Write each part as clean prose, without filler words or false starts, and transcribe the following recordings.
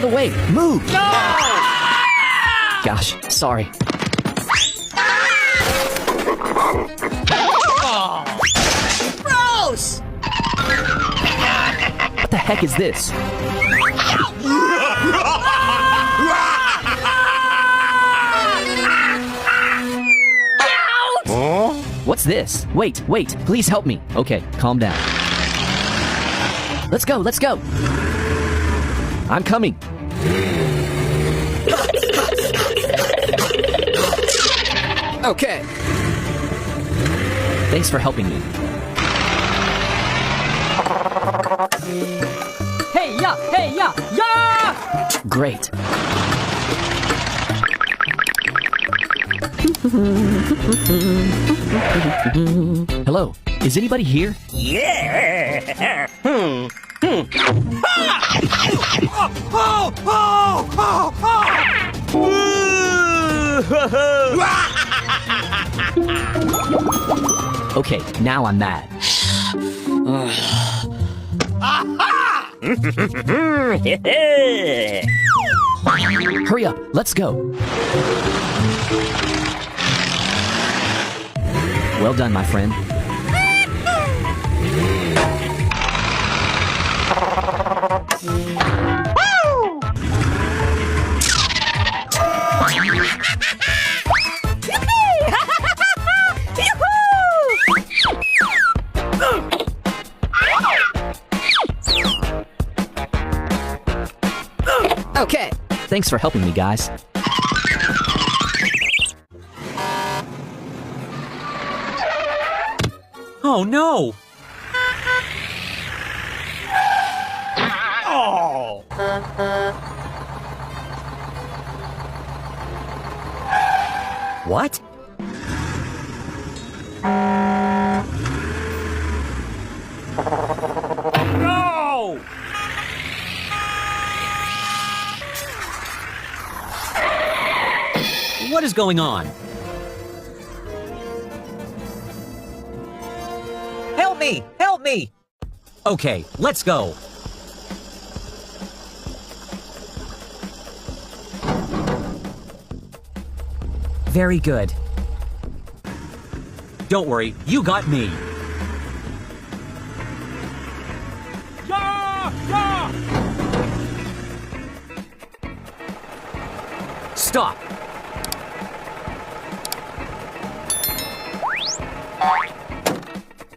out of the way! Move! No! Gosh, sorry. Oh. Gross! What the heck is this? What's this? Wait, please help me. Okay, calm down. Let's go. I'm coming. Okay. Thanks for helping me. Hey, yeah! Great. Hello, is anybody here? Yeah. Okay, now I'm mad. Hurry up, let's go. Well done, my friend. Okay. Thanks for helping me, guys. Oh no! Oh. What? No! What is going on? Help me! Help me! Okay, let's go. Very good. Don't worry, you got me. Stop!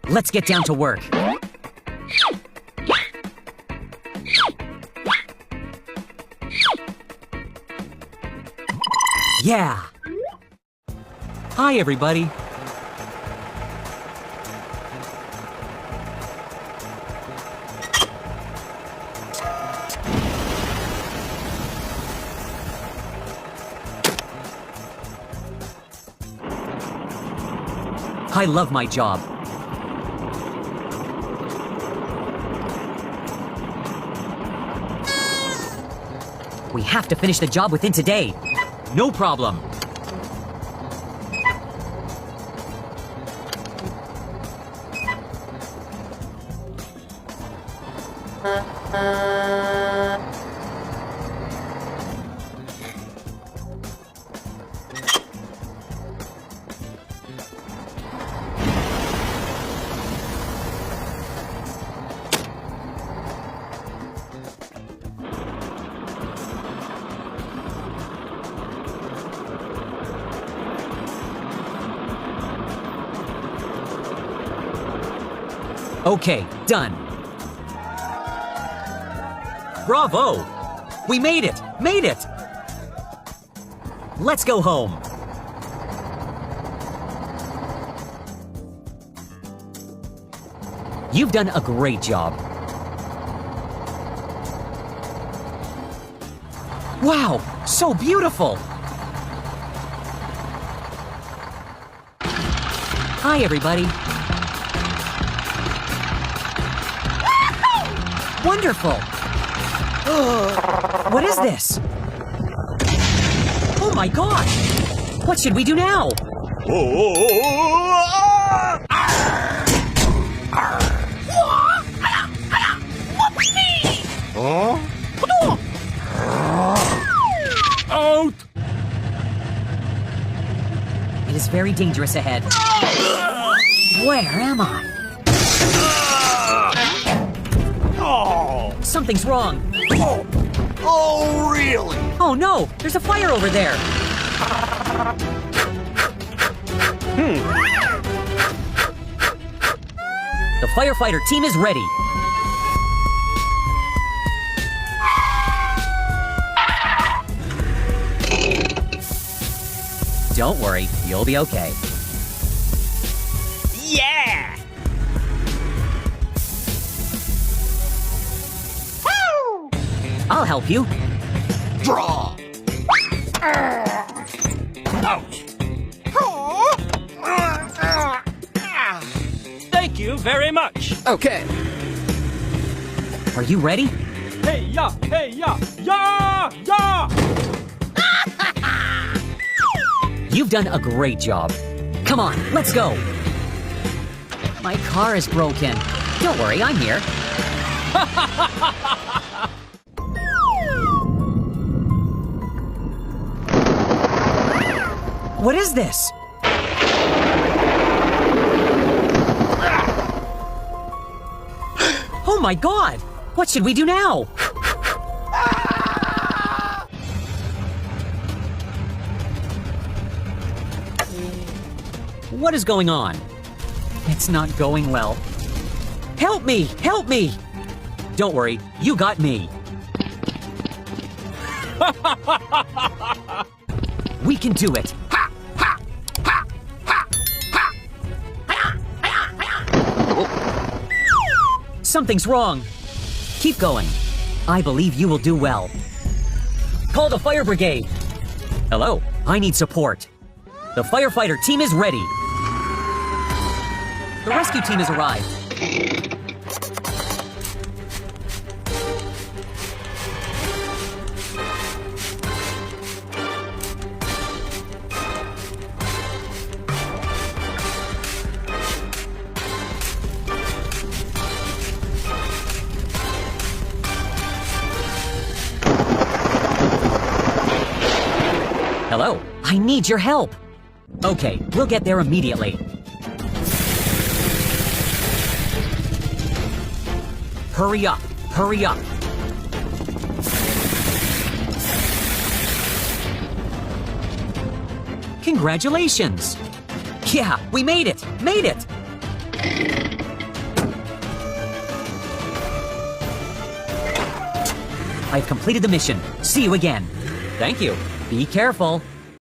Let's get down to work. Yeah! Hi, everybody. I love my job. We have to finish the job within today. No problem. Okay, done. Bravo! We made it! Made it! Let's go home. You've done a great job. Wow, so beautiful! Hi, everybody. Wonderful! What is this? Oh my gosh! What should we do now? very dangerous ahead. Where am I? Oh! Something's wrong. Oh, really? Oh no, there's a fire over there. The firefighter team is ready. Don't worry, you'll be okay. Yeah! I'll help you. Draw! Ouch! Thank you very much. Okay. Are you ready? Hey ya! Hey ya! Ya! Ya! You've done a great job. Come on, let's go. My car is broken. Don't worry, I'm here. What is this? Oh my God! What should we do now? What is going on? It's not going well. Help me! Help me! Don't worry, you got me. We can do it. Something's wrong. Keep going. I believe you will do well. Call the fire brigade. Hello, I need support. The firefighter team is ready. The rescue team has arrived. Hello, I need your help. Okay, we'll get there immediately. Hurry up, hurry up. Congratulations. Yeah, we made it, made it. I've completed the mission. See you again. Thank you. Be careful.